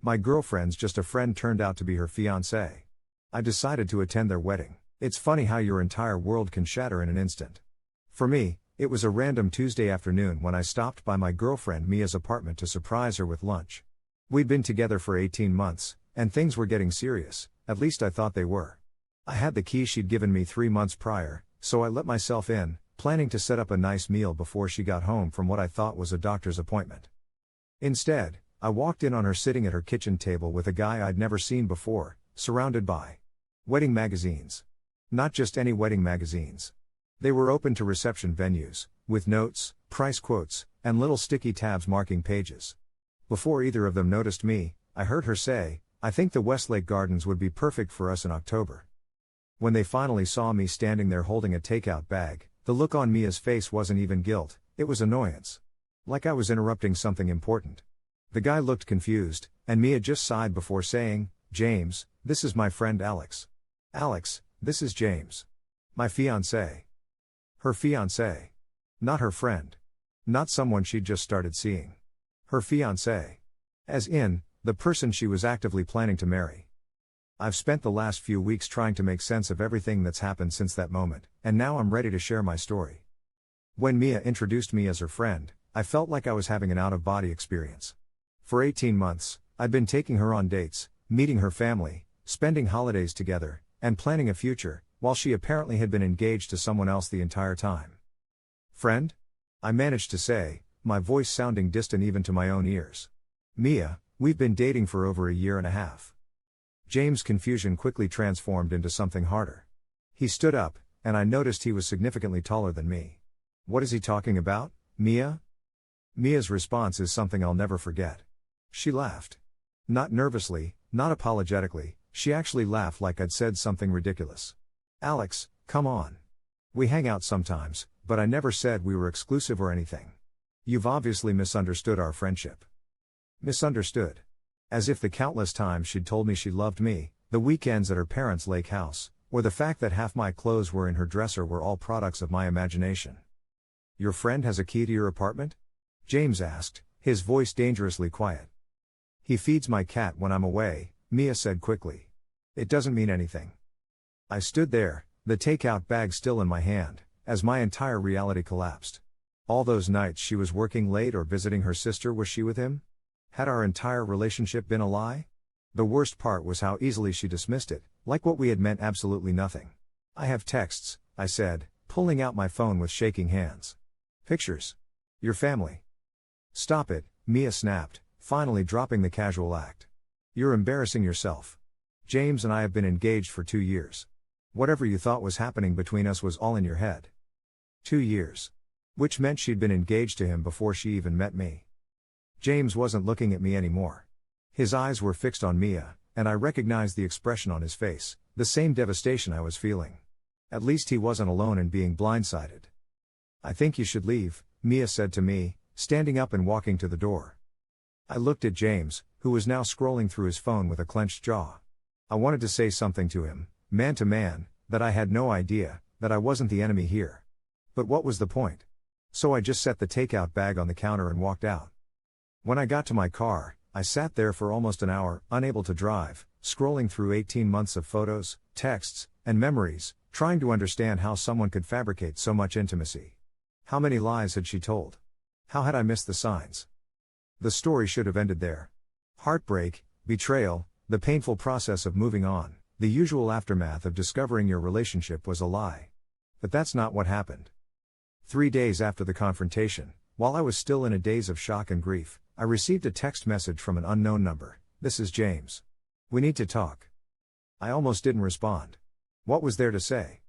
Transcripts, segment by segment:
My girlfriend's just a friend turned out to be her fiancé. I decided to attend their wedding. It's funny how your entire world can shatter in an instant. For me, it was a random Tuesday afternoon when I stopped by my girlfriend Mia's apartment to surprise her with lunch. We'd been together for 18 months, and things were getting serious, at least I thought they were. I had the key she'd given me 3 months prior, so I let myself in, planning to set up a nice meal before she got home from what I thought was a doctor's appointment. Instead, I walked in on her sitting at her kitchen table with a guy I'd never seen before, surrounded by wedding magazines. Not just any wedding magazines. They were open to reception venues, with notes, price quotes, and little sticky tabs marking pages. Before either of them noticed me, I heard her say, "I think the Westlake Gardens would be perfect for us in October." When they finally saw me standing there holding a takeout bag, the look on Mia's face wasn't even guilt, it was annoyance. Like I was interrupting something important. The guy looked confused, and Mia just sighed before saying, "James, this is my friend Alex." "Alex, this is James. My fiancé." Her fiancé. Not her friend. Not someone she'd just started seeing. Her fiancé. As in, the person she was actively planning to marry. I've spent the last few weeks trying to make sense of everything that's happened since that moment, and now I'm ready to share my story. When Mia introduced me as her friend, I felt like I was having an out-of-body experience. For 18 months, I'd been taking her on dates, meeting her family, spending holidays together, and planning a future, while she apparently had been engaged to someone else the entire time. "Friend?" I managed to say, my voice sounding distant even to my own ears. "Mia, we've been dating for over a year and a half." James' confusion quickly transformed into something harder. He stood up, and I noticed he was significantly taller than me. "What is he talking about, Mia?" Mia's response is something I'll never forget. She laughed. Not nervously, not apologetically, she actually laughed like I'd said something ridiculous. "Alex, come on. We hang out sometimes, but I never said we were exclusive or anything. You've obviously misunderstood our friendship." Misunderstood. As if the countless times she'd told me she loved me, the weekends at her parents' lake house, or the fact that half my clothes were in her dresser were all products of my imagination. "Your friend has a key to your apartment?" James asked, his voice dangerously quiet. "He feeds my cat when I'm away," Mia said quickly. "It doesn't mean anything." I stood there, the takeout bag still in my hand, as my entire reality collapsed. All those nights she was working late or visiting her sister, was she with him? Had our entire relationship been a lie? The worst part was how easily she dismissed it, like what we had meant absolutely nothing. "I have texts," I said, pulling out my phone with shaking hands. "Pictures. Your family." "Stop it," Mia snapped, finally dropping the casual act. "You're embarrassing yourself. James and I have been engaged for 2 years. Whatever you thought was happening between us was all in your head." 2 years. Which meant she'd been engaged to him before she even met me. James wasn't looking at me anymore. His eyes were fixed on Mia, and I recognized the expression on his face, the same devastation I was feeling. At least he wasn't alone in being blindsided. "I think you should leave," Mia said to me, standing up and walking to the door. I looked at James, who was now scrolling through his phone with a clenched jaw. I wanted to say something to him, man to man, that I had no idea, that I wasn't the enemy here. But what was the point? So I just set the takeout bag on the counter and walked out. When I got to my car, I sat there for almost an hour, unable to drive, scrolling through 18 months of photos, texts, and memories, trying to understand how someone could fabricate so much intimacy. How many lies had she told? How had I missed the signs? The story should have ended there. Heartbreak, betrayal, the painful process of moving on, the usual aftermath of discovering your relationship was a lie. But that's not what happened. 3 days after the confrontation, while I was still in a daze of shock and grief, I received a text message from an unknown number. "This is James. We need to talk." I almost didn't respond. What was there to say?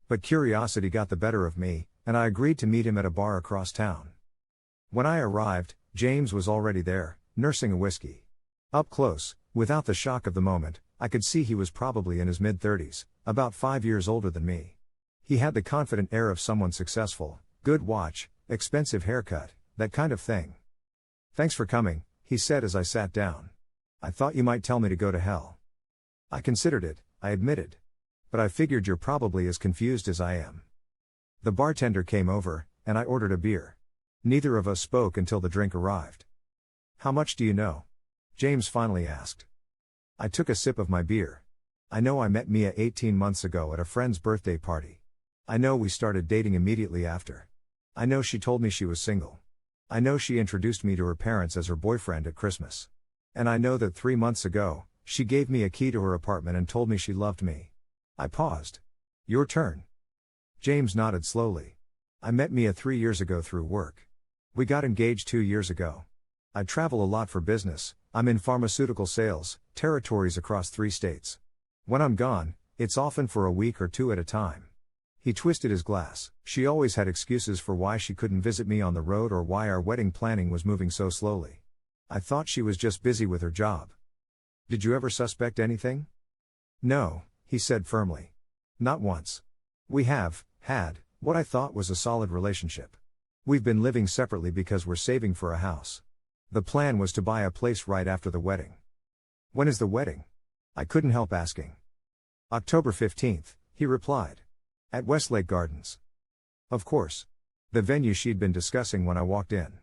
But curiosity got the better of me, and I agreed to meet him at a bar across town. When I arrived, James was already there, nursing a whiskey. Up close, without the shock of the moment, I could see he was probably in his mid-30s, about 5 years older than me. He had the confident air of someone successful, good watch, expensive haircut, that kind of thing. "Thanks for coming," he said as I sat down. "I thought you might tell me to go to hell." "I considered it," I admitted. "But I figured you're probably as confused as I am." The bartender came over, and I ordered a beer. Neither of us spoke until the drink arrived. "How much do you know?" James finally asked. I took a sip of my beer. I know I met Mia 18 months ago at a friend's birthday party. I know we started dating immediately after. I know she told me she was single. I know she introduced me to her parents as her boyfriend at Christmas. And I know that 3 months ago, she gave me a key to her apartment and told me she loved me. I paused. Your turn. James nodded slowly. I met Mia 3 years ago through work. We got engaged 2 years ago. I travel a lot for business. I'm in pharmaceutical sales, territories across 3 states. When I'm gone, it's often for a week or 2 at a time. He twisted his glass. She always had excuses for why she couldn't visit me on the road or why our wedding planning was moving so slowly. I thought she was just busy with her job. Did you ever suspect anything? No, he said firmly. Not once. We have had what I thought was a solid relationship. We've been living separately because we're saving for a house. The plan was to buy a place right after the wedding. When is the wedding? I couldn't help asking. October 15th, he replied. At Westlake Gardens. Of course. The venue she'd been discussing when I walked in.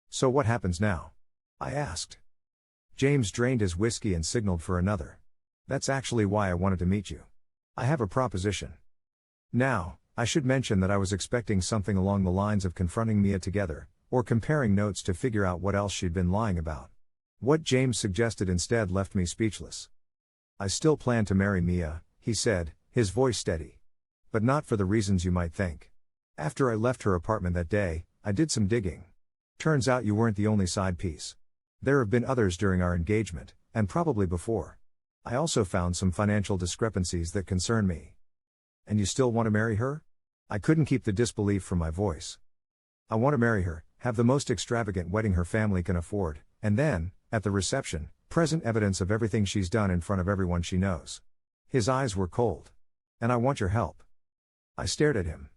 So what happens now? I asked. James drained his whiskey and signaled for another. That's actually why I wanted to meet you. I have a proposition. Now, I should mention that I was expecting something along the lines of confronting Mia together, or comparing notes to figure out what else she'd been lying about. What James suggested instead left me speechless. I still plan to marry Mia, he said, his voice steady. But not for the reasons you might think. After I left her apartment that day, I did some digging. Turns out you weren't the only side piece. There have been others during our engagement, and probably before. I also found some financial discrepancies that concern me. And you still want to marry her? I couldn't keep the disbelief from my voice. I want to marry her, have the most extravagant wedding her family can afford, and then, at the reception, present evidence of everything she's done in front of everyone she knows. His eyes were cold. And I want your help. I stared at him.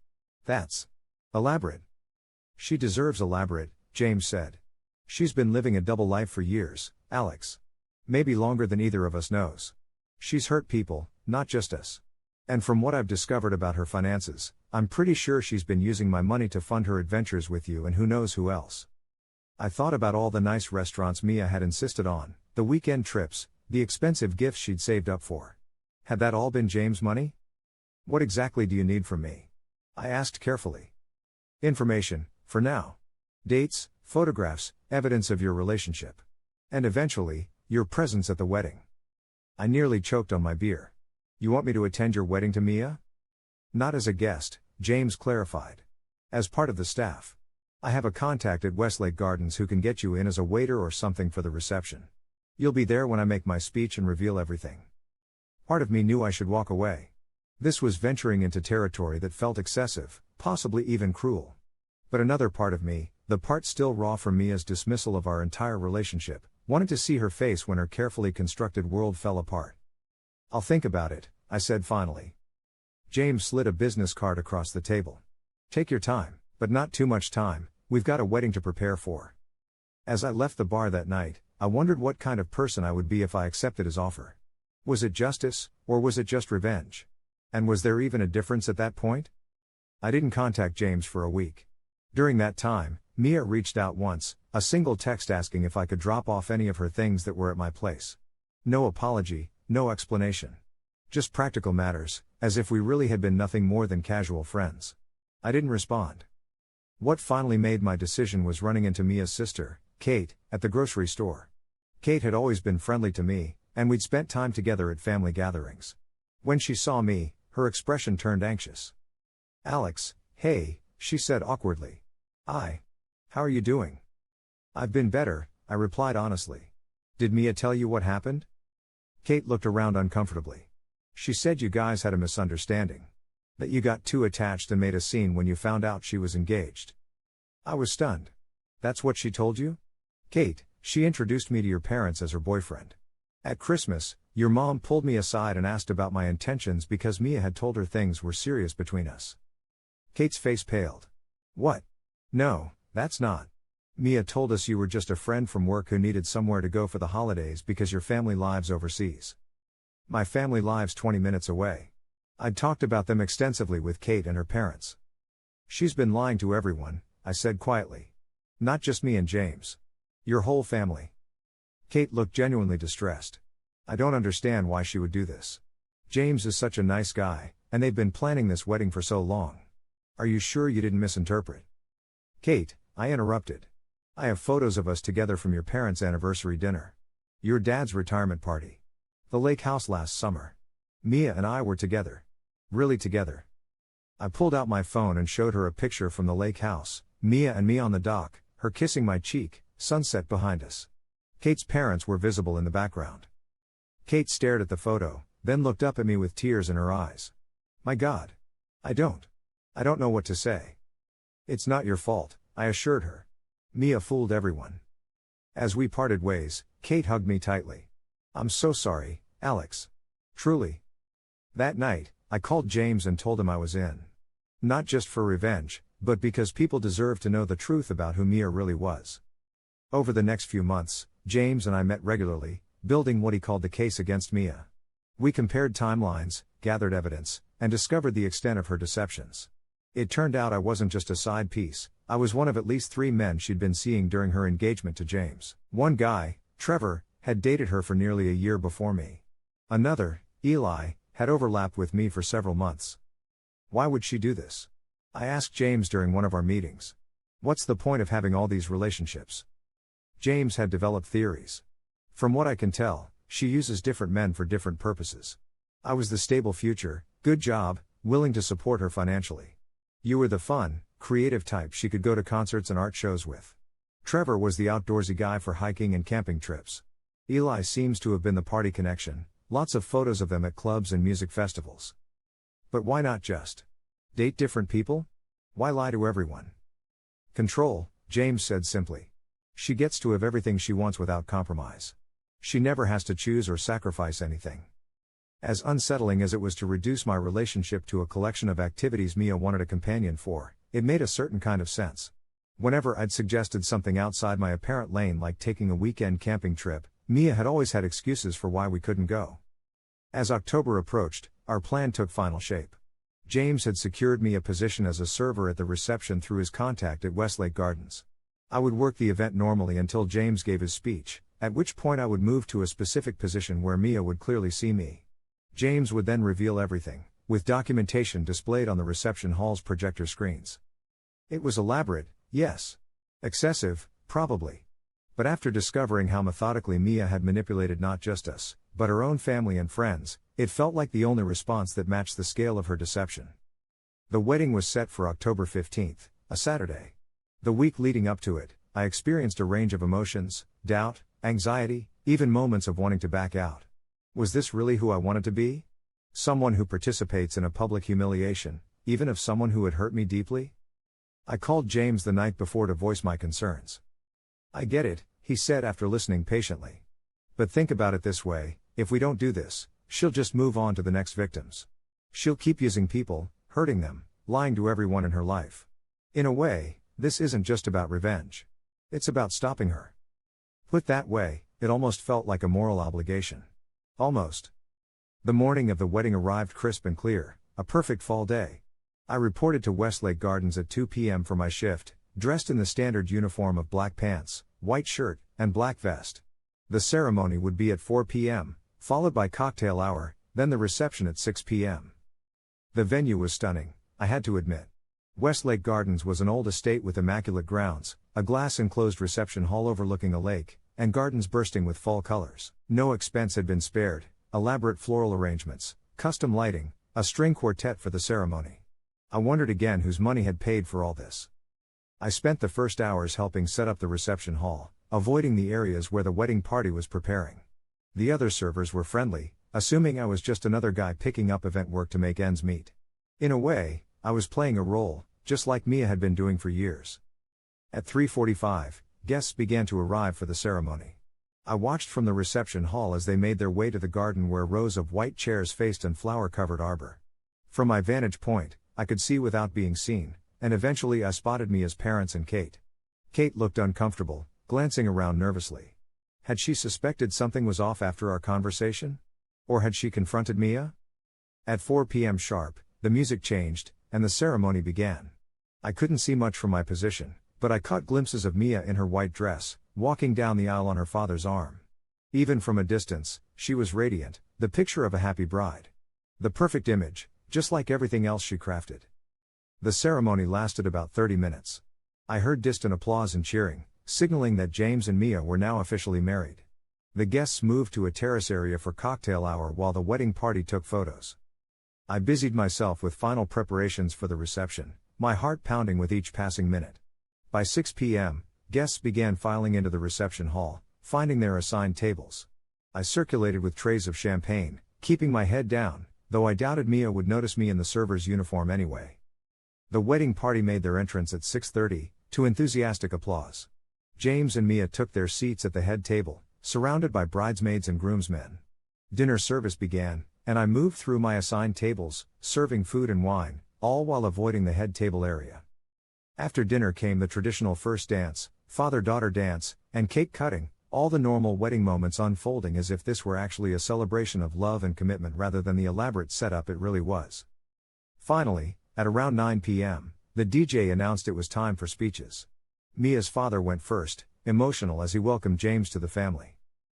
That's elaborate. She deserves elaborate, James said. She's been living a double life for years, Alex. Maybe longer than either of us knows. She's hurt people, not just us. And from what I've discovered about her finances, I'm pretty sure she's been using my money to fund her adventures with you and who knows who else. I thought about all the nice restaurants Mia had insisted on, the weekend trips, the expensive gifts she'd saved up for. Had that all been James' money? What exactly do you need from me? I asked carefully. Information, for now. Dates, photographs, evidence of your relationship. And eventually, your presence at the wedding. I nearly choked on my beer. You want me to attend your wedding to Mia? Not as a guest, James clarified. As part of the staff. I have a contact at Westlake Gardens who can get you in as a waiter or something for the reception. You'll be there when I make my speech and reveal everything. Part of me knew I should walk away. This was venturing into territory that felt excessive, possibly even cruel. But another part of me, the part still raw from Mia's dismissal of our entire relationship, wanted to see her face when her carefully constructed world fell apart. I'll think about it, I said finally. James slid a business card across the table. Take your time, but not too much time, we've got a wedding to prepare for. As I left the bar that night, I wondered what kind of person I would be if I accepted his offer. Was it justice, or was it just revenge? And was there even a difference at that point? I didn't contact James for a week. During that time, Mia reached out once, a single text asking if I could drop off any of her things that were at my place. No apology, no explanation. Just practical matters, as if we really had been nothing more than casual friends. I didn't respond. What finally made my decision was running into Mia's sister, Kate, at the grocery store. Kate had always been friendly to me, and we'd spent time together at family gatherings. When she saw me, her expression turned anxious. Alex, hey, she said awkwardly. How are you doing? I've been better, I replied honestly. Did Mia tell you what happened? Kate looked around uncomfortably. She said you guys had a misunderstanding. That you got too attached and made a scene when you found out she was engaged. I was stunned. That's what she told you? Kate, she introduced me to your parents as her boyfriend. At Christmas, your mom pulled me aside and asked about my intentions because Mia had told her things were serious between us. Kate's face paled. What? No, that's not. Mia told us you were just a friend from work who needed somewhere to go for the holidays because your family lives overseas. My family lives 20 minutes away. I'd talked about them extensively with Kate and her parents. She's been lying to everyone, I said quietly. Not just me and James. Your whole family. Kate looked genuinely distressed. I don't understand why she would do this. James is such a nice guy, and they've been planning this wedding for so long. Are you sure you didn't misinterpret? Kate, I interrupted. I have photos of us together from your parents' anniversary dinner. Your dad's retirement party. The lake house last summer. Mia and I were together. Really together. I pulled out my phone and showed her a picture from the lake house, Mia and me on the dock, her kissing my cheek, sunset behind us. Kate's parents were visible in the background. Kate stared at the photo, then looked up at me with tears in her eyes. My God. I don't know what to say. It's not your fault, I assured her. Mia fooled everyone. As we parted ways, Kate hugged me tightly. I'm so sorry, Alex. Truly. That night, I called James and told him I was in. Not just for revenge, but because people deserve to know the truth about who Mia really was. Over the next few months, James and I met regularly, building what he called the case against Mia. We compared timelines, gathered evidence, and discovered the extent of her deceptions. It turned out I wasn't just a side piece, I was one of at least 3 men she'd been seeing during her engagement to James. One guy, Trevor, had dated her for nearly a year before me. Another, Eli, had overlapped with me for several months. Why would she do this? I asked James during one of our meetings. What's the point of having all these relationships? James had developed theories. From what I can tell, she uses different men for different purposes. I was the stable future, good job, willing to support her financially. You were the fun, creative type she could go to concerts and art shows with. Trevor was the outdoorsy guy for hiking and camping trips. Eli seems to have been the party connection, lots of photos of them at clubs and music festivals. But why not just date different people? Why lie to everyone? Control, James said simply. She gets to have everything she wants without compromise. She never has to choose or sacrifice anything. As unsettling as it was to reduce my relationship to a collection of activities Mia wanted a companion for, it made a certain kind of sense. Whenever I'd suggested something outside my apparent lane like taking a weekend camping trip, Mia had always had excuses for why we couldn't go. As October approached, our plan took final shape. James had secured me a position as a server at the reception through his contact at Westlake Gardens. I would work the event normally until James gave his speech, at which point I would move to a specific position where Mia would clearly see me. James would then reveal everything, with documentation displayed on the reception hall's projector screens. It was elaborate, yes. Excessive, probably. But after discovering how methodically Mia had manipulated not just us, but her own family and friends, it felt like the only response that matched the scale of her deception. The wedding was set for October 15th, a Saturday. The week leading up to it, I experienced a range of emotions, doubt, anxiety, even moments of wanting to back out. Was this really who I wanted to be? Someone who participates in a public humiliation, even of someone who had hurt me deeply? I called James the night before to voice my concerns. I get it, he said after listening patiently. But think about it this way, if we don't do this, she'll just move on to the next victims. She'll keep using people, hurting them, lying to everyone in her life. In a way, this isn't just about revenge. It's about stopping her. Put that way, it almost felt like a moral obligation. Almost. The morning of the wedding arrived crisp and clear, a perfect fall day. I reported to Westlake Gardens at 2 p.m. for my shift, dressed in the standard uniform of black pants, white shirt, and black vest. The ceremony would be at 4 p.m., followed by cocktail hour, then the reception at 6 p.m. The venue was stunning, I had to admit. Westlake Gardens was an old estate with immaculate grounds, a glass-enclosed reception hall overlooking a lake, and gardens bursting with fall colors. No expense had been spared, elaborate floral arrangements, custom lighting, a string quartet for the ceremony. I wondered again whose money had paid for all this. I spent the first hours helping set up the reception hall, avoiding the areas where the wedding party was preparing. The other servers were friendly, assuming I was just another guy picking up event work to make ends meet. In a way, I was playing a role, just like Mia had been doing for years. At 3:45, guests began to arrive for the ceremony. I watched from the reception hall as they made their way to the garden where rows of white chairs faced an flower-covered arbor. From my vantage point, I could see without being seen, and eventually I spotted Mia's parents and Kate. Kate looked uncomfortable, glancing around nervously. Had she suspected something was off after our conversation? Or had she confronted Mia? At 4 p.m. sharp, the music changed, and the ceremony began. I couldn't see much from my position, but I caught glimpses of Mia in her white dress, walking down the aisle on her father's arm. Even from a distance, she was radiant, the picture of a happy bride. The perfect image, just like everything else she crafted. The ceremony lasted about 30 minutes. I heard distant applause and cheering, signaling that James and Mia were now officially married. The guests moved to a terrace area for cocktail hour while the wedding party took photos. I busied myself with final preparations for the reception, my heart pounding with each passing minute. By 6 p.m., guests began filing into the reception hall, finding their assigned tables. I circulated with trays of champagne, keeping my head down, though I doubted Mia would notice me in the server's uniform anyway. The wedding party made their entrance at 6:30, to enthusiastic applause. James and Mia took their seats at the head table, surrounded by bridesmaids and groomsmen. Dinner service began, and I moved through my assigned tables, serving food and wine, all while avoiding the head table area. After dinner came the traditional first dance, father-daughter dance, and cake cutting, all the normal wedding moments unfolding as if this were actually a celebration of love and commitment rather than the elaborate setup it really was. Finally, at around 9 p.m., the DJ announced it was time for speeches. Mia's father went first, emotional as he welcomed James to the family.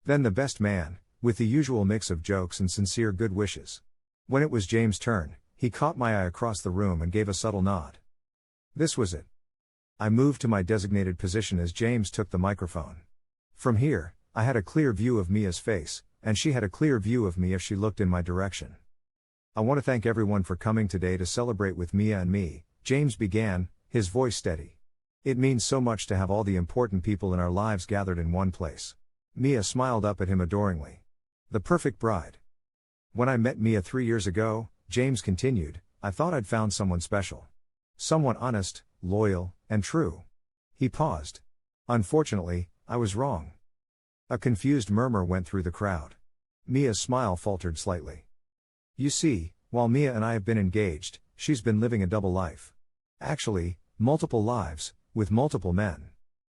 Then the best man, with the usual mix of jokes and sincere good wishes. When it was James' turn, he caught my eye across the room and gave a subtle nod. This was it. I moved to my designated position as James took the microphone. From here, I had a clear view of Mia's face, and she had a clear view of me if she looked in my direction. I want to thank everyone for coming today to celebrate with Mia and me, James began, his voice steady. It means so much to have all the important people in our lives gathered in one place. Mia smiled up at him adoringly. The perfect bride. When I met Mia 3 years ago, James continued, I thought I'd found someone special. Someone honest, loyal, and true. He paused. Unfortunately, I was wrong. A confused murmur went through the crowd. Mia's smile faltered slightly. You see, while Mia and I have been engaged, she's been living a double life. Actually, multiple lives, with multiple men.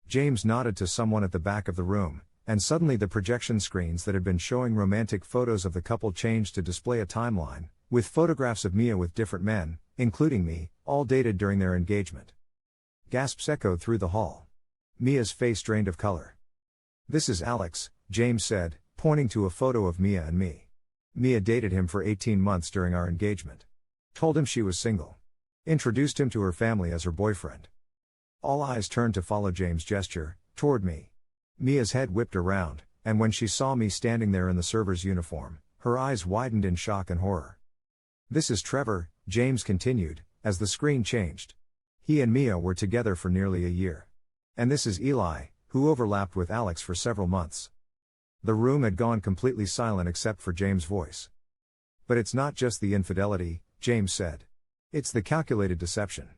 James nodded to someone at the back of the room, and suddenly the projection screens that had been showing romantic photos of the couple changed to display a timeline, with photographs of Mia with different men, including me, all dated during their engagement. Gasps echoed through the hall. Mia's face drained of color. This is Alex, James said, pointing to a photo of Mia and me. Mia dated him for 18 months during our engagement. Told him she was single. Introduced him to her family as her boyfriend. All eyes turned to follow James' gesture, toward me. Mia's head whipped around, and when she saw me standing there in the server's uniform, her eyes widened in shock and horror. This is Trevor, James continued, as the screen changed. He and Mia were together for nearly a year. And this is Eli, who overlapped with Alex for several months. The room had gone completely silent except for James' voice. But it's not just the infidelity, James said. It's the calculated deception.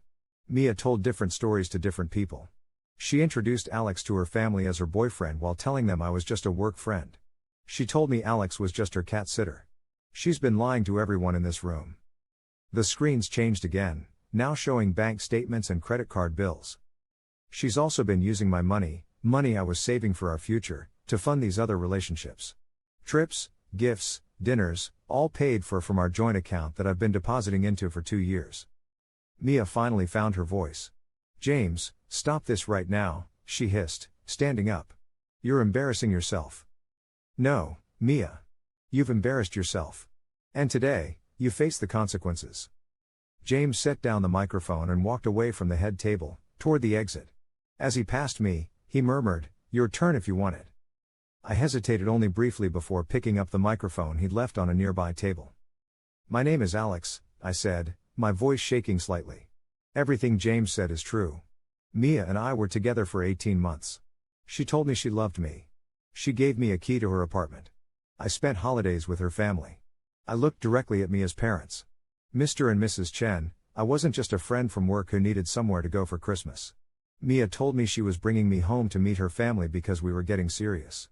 Mia told different stories to different people. She introduced Alex to her family as her boyfriend while telling them I was just a work friend. She told me Alex was just her cat sitter. She's been lying to everyone in this room. The screens changed again, now showing bank statements and credit card bills. She's also been using my money I was saving for our future, to fund these other relationships. Trips, gifts, dinners, all paid for from our joint account that I've been depositing into for 2 years. Mia finally found her voice. James, stop this right now, she hissed, standing up. You're embarrassing yourself. No, Mia. You've embarrassed yourself. And today, you face the consequences. James set down the microphone and walked away from the head table, toward the exit. As he passed me, he murmured, your turn if you want it. I hesitated only briefly before picking up the microphone he'd left on a nearby table. My name is Alex, I said, my voice shaking slightly. Everything James said is true. Mia and I were together for 18 months. She told me she loved me. She gave me a key to her apartment. I spent holidays with her family. I looked directly at Mia's parents. Mr. and Mrs. Chen, I wasn't just a friend from work who needed somewhere to go for Christmas. Mia told me she was bringing me home to meet her family because we were getting serious.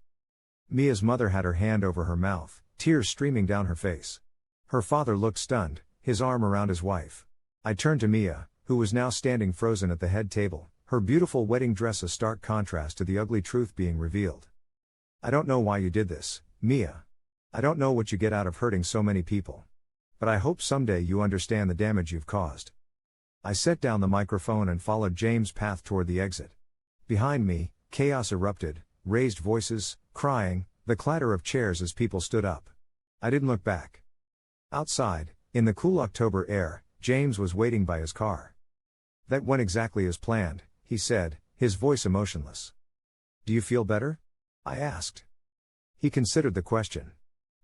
Mia's mother had her hand over her mouth, tears streaming down her face. Her father looked stunned, his arm around his wife. I turned to Mia, who was now standing frozen at the head table, her beautiful wedding dress a stark contrast to the ugly truth being revealed. I don't know why you did this, Mia. I don't know what you get out of hurting so many people. But I hope someday you understand the damage you've caused. I set down the microphone and followed James' path toward the exit. Behind me, chaos erupted, raised voices, crying, The clatter of chairs as people stood up. I didn't look back. Outside, in the cool October air, James was waiting by his car. "That went exactly as planned," he said, his voice emotionless. "Do you feel better?" I asked. He considered the question.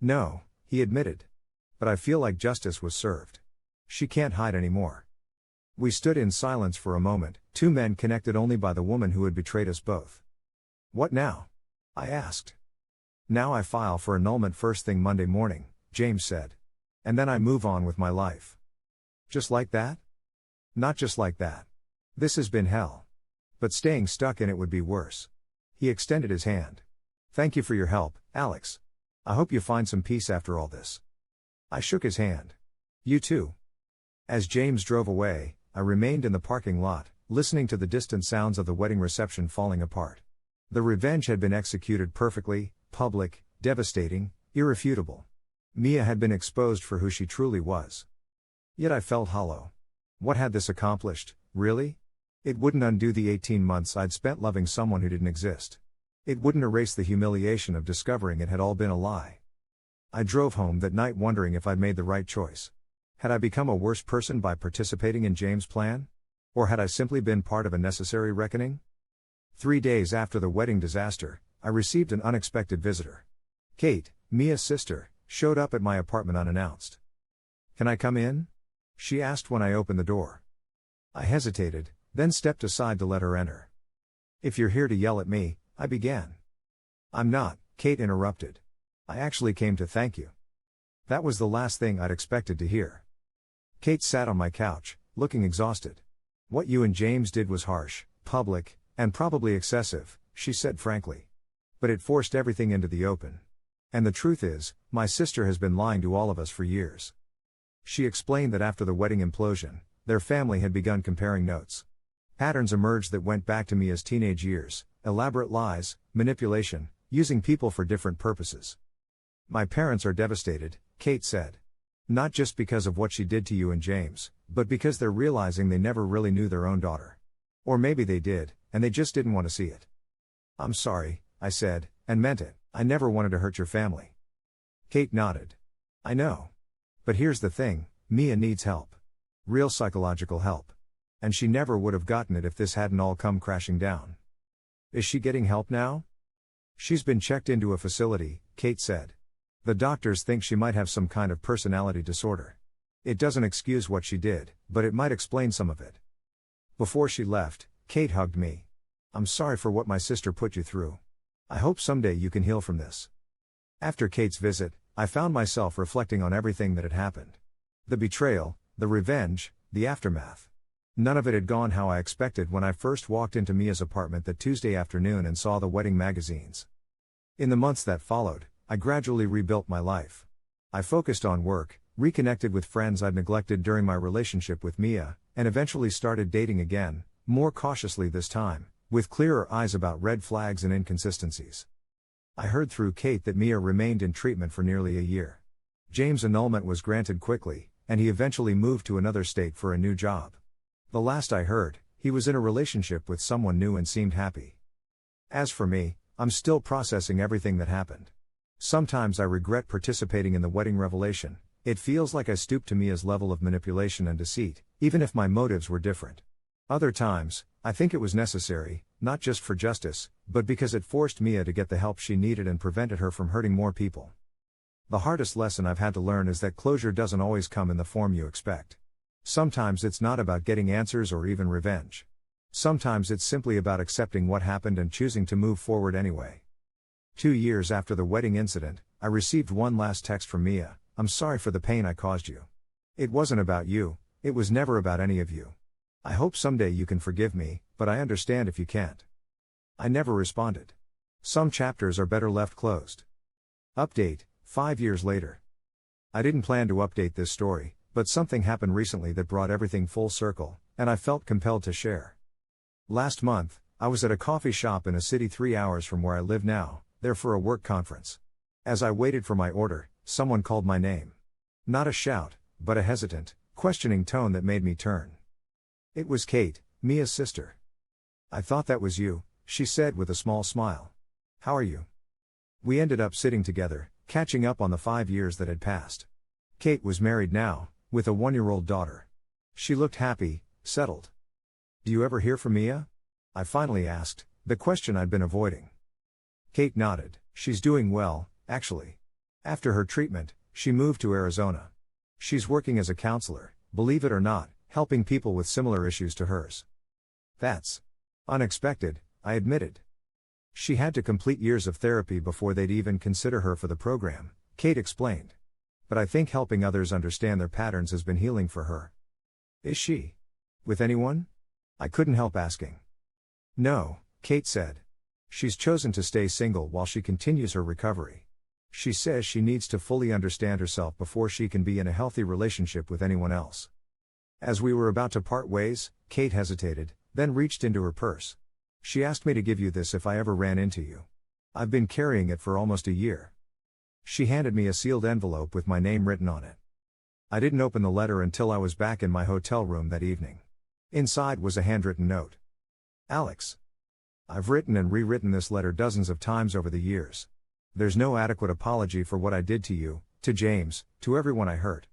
"No," he admitted. "But I feel like justice was served. She can't hide anymore." We stood in silence for a moment, two men connected only by the woman who had betrayed us both. "What now?" I asked. "Now I file for annulment first thing Monday morning," James said. "And then I move on with my life." "Just like that?" "Not just like that. This has been hell. But staying stuck in it would be worse." He extended his hand. "Thank you for your help, Alex. I hope you find some peace after all this." I shook his hand. "You too." As James drove away, I remained in the parking lot, listening to the distant sounds of the wedding reception falling apart. The revenge had been executed perfectly, public, devastating, irrefutable. Mia had been exposed for who she truly was. Yet I felt hollow. What had this accomplished, really? It wouldn't undo the 18 months I'd spent loving someone who didn't exist. It wouldn't erase the humiliation of discovering it had all been a lie. I drove home that night wondering if I'd made the right choice. Had I become a worse person by participating in James' plan? Or had I simply been part of a necessary reckoning? 3 days after the wedding disaster, I received an unexpected visitor. Kate, Mia's sister, showed up at my apartment unannounced. "Can I come in?" she asked when I opened the door. I hesitated, then stepped aside to let her enter. "If you're here to yell at me," I began. "I'm not," Kate interrupted. "I actually came to thank you." That was the last thing I'd expected to hear. Kate sat on my couch, looking exhausted. "What you and James did was harsh, public, and probably excessive," she said frankly. "But it forced everything into the open. And the truth is, my sister has been lying to all of us for years." She explained that after the wedding implosion, their family had begun comparing notes. Patterns emerged that went back to Mia's teenage years: elaborate lies, manipulation, using people for different purposes. "My parents are devastated," Kate said. "Not just because of what she did to you and James, but because they're realizing they never really knew their own daughter. Or maybe they did, and they just didn't want to see it." "I'm sorry," I said, and meant it. "I never wanted to hurt your family." Kate nodded. "I know. But here's the thing, Mia needs help. Real psychological help. And she never would have gotten it if this hadn't all come crashing down." "Is she getting help now?" "She's been checked into a facility," Kate said. "The doctors think she might have some kind of personality disorder. It doesn't excuse what she did, but it might explain some of it." Before she left, Kate hugged me. "I'm sorry for what my sister put you through. I hope someday you can heal from this." After Kate's visit, I found myself reflecting on everything that had happened. The betrayal, the revenge, the aftermath. None of it had gone how I expected when I first walked into Mia's apartment that Tuesday afternoon and saw the wedding magazines. In the months that followed, I gradually rebuilt my life. I focused on work, reconnected with friends I'd neglected during my relationship with Mia, and eventually started dating again, more cautiously this time, with clearer eyes about red flags and inconsistencies. I heard through Kate that Mia remained in treatment for nearly a year. James' annulment was granted quickly, and he eventually moved to another state for a new job. The last I heard, he was in a relationship with someone new and seemed happy. As for me, I'm still processing everything that happened. Sometimes I regret participating in the wedding revelation. It feels like I stooped to Mia's level of manipulation and deceit, even if my motives were different. Other times, I think it was necessary, not just for justice, but because it forced Mia to get the help she needed and prevented her from hurting more people. The hardest lesson I've had to learn is that closure doesn't always come in the form you expect. Sometimes it's not about getting answers or even revenge. Sometimes it's simply about accepting what happened and choosing to move forward anyway. 2 years after the wedding incident, I received one last text from Mia: "I'm sorry for the pain I caused you. It wasn't about you, it was never about any of you. I hope someday you can forgive me, but I understand if you can't." I never responded. Some chapters are better left closed. Update, 5 years later. I didn't plan to update this story, but something happened recently that brought everything full circle, and I felt compelled to share. Last month, I was at a coffee shop in a city 3 hours from where I live now, there for a work conference. As I waited for my order, someone called my name. Not a shout, but a hesitant, questioning tone that made me turn. It was Kate, Mia's sister. "I thought that was you," she said with a small smile. "How are you?" We ended up sitting together, catching up on the 5 years that had passed. Kate was married now, with a 1-year-old daughter. She looked happy, settled. "Do you ever hear from Mia?" I finally asked, the question I'd been avoiding. Kate nodded. "She's doing well, actually. After her treatment, she moved to Arizona. She's working as a counselor, believe it or not, helping people with similar issues to hers." "That's unexpected," I admitted. "She had to complete years of therapy before they'd even consider her for the program," Kate explained. "But I think helping others understand their patterns has been healing for her." "Is she with anyone?" I couldn't help asking. "No," Kate said. "She's chosen to stay single while she continues her recovery. She says she needs to fully understand herself before she can be in a healthy relationship with anyone else." As we were about to part ways, Kate hesitated, then reached into her purse. "She asked me to give you this if I ever ran into you. I've been carrying it for almost a year." She handed me a sealed envelope with my name written on it. I didn't open the letter until I was back in my hotel room that evening. Inside was a handwritten note. "Alex, I've written and rewritten this letter dozens of times over the years. There's no adequate apology for what I did to you, to James, to everyone I hurt.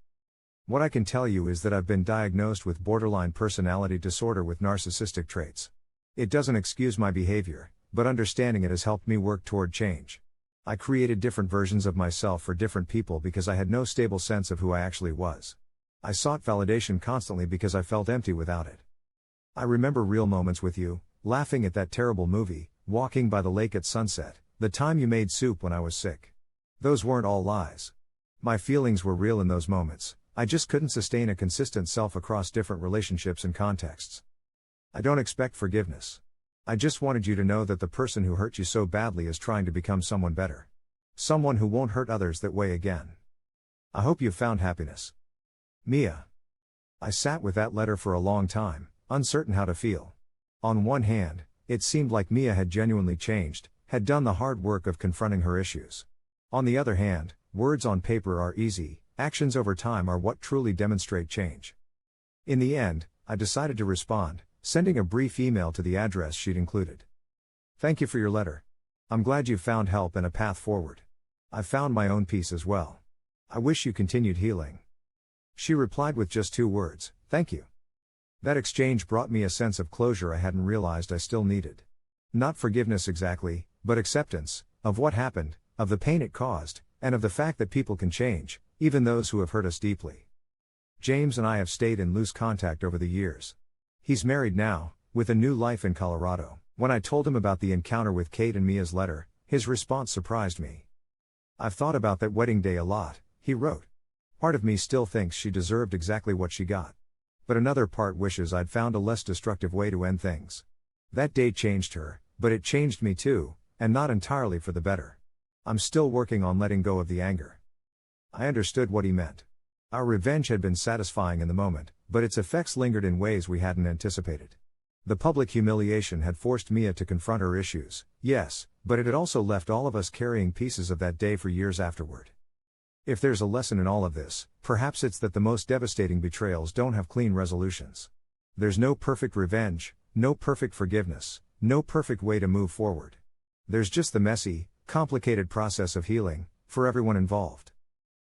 What I can tell you is that I've been diagnosed with borderline personality disorder with narcissistic traits. It doesn't excuse my behavior, but understanding it has helped me work toward change. I created different versions of myself for different people because I had no stable sense of who I actually was. I sought validation constantly because I felt empty without it. I remember real moments with you, laughing at that terrible movie, walking by the lake at sunset, the time you made soup when I was sick. Those weren't all lies. My feelings were real in those moments. I just couldn't sustain a consistent self across different relationships and contexts. I don't expect forgiveness. I just wanted you to know that the person who hurt you so badly is trying to become someone better. Someone who won't hurt others that way again. I hope you've found happiness. Mia." I sat with that letter for a long time, uncertain how to feel. On one hand, it seemed like Mia had genuinely changed, had done the hard work of confronting her issues. On the other hand, words on paper are easy, actions over time are what truly demonstrate change. In the end, I decided to respond, sending a brief email to the address she'd included. "Thank you for your letter. I'm glad you found help and a path forward. I've found my own peace as well. I wish you continued healing." She replied with just 2 words, "Thank you." That exchange brought me a sense of closure I hadn't realized I still needed. Not forgiveness exactly, but acceptance, of what happened, of the pain it caused, and of the fact that people can change, even those who have hurt us deeply. James and I have stayed in loose contact over the years. He's married now, with a new life in Colorado. When I told him about the encounter with Kate and Mia's letter, his response surprised me. "I've thought about that wedding day a lot," he wrote. "Part of me still thinks she deserved exactly what she got. But another part wishes I'd found a less destructive way to end things. That day changed her, but it changed me too, and not entirely for the better. I'm still working on letting go of the anger." I understood what he meant. Our revenge had been satisfying in the moment, but its effects lingered in ways we hadn't anticipated. The public humiliation had forced Mia to confront her issues, yes, but it had also left all of us carrying pieces of that day for years afterward. If there's a lesson in all of this, perhaps it's that the most devastating betrayals don't have clean resolutions. There's no perfect revenge, no perfect forgiveness, no perfect way to move forward. There's just the messy, complicated process of healing, for everyone involved.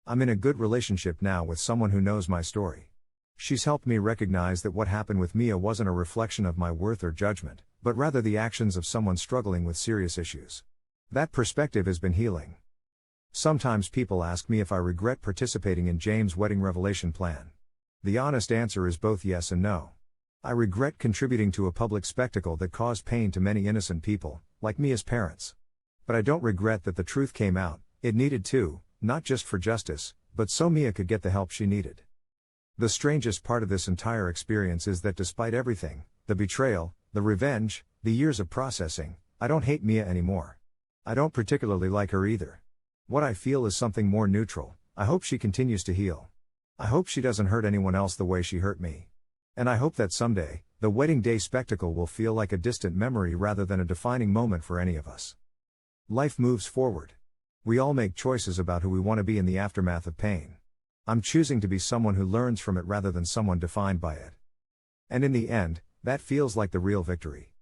I'm in a good relationship now with someone who knows my story. She's helped me recognize that what happened with Mia wasn't a reflection of my worth or judgment, but rather the actions of someone struggling with serious issues. That perspective has been healing. Sometimes people ask me if I regret participating in James' wedding revelation plan. The honest answer is both yes and no. I regret contributing to a public spectacle that caused pain to many innocent people, like Mia's parents. But I don't regret that the truth came out. It needed to, not just for justice, but so Mia could get the help she needed. The strangest part of this entire experience is that despite everything, the betrayal, the revenge, the years of processing, I don't hate Mia anymore. I don't particularly like her either. What I feel is something more neutral. I hope she continues to heal. I hope she doesn't hurt anyone else the way she hurt me. And I hope that someday, the wedding day spectacle will feel like a distant memory rather than a defining moment for any of us. Life moves forward. We all make choices about who we want to be in the aftermath of pain. I'm choosing to be someone who learns from it rather than someone defined by it. And in the end, that feels like the real victory.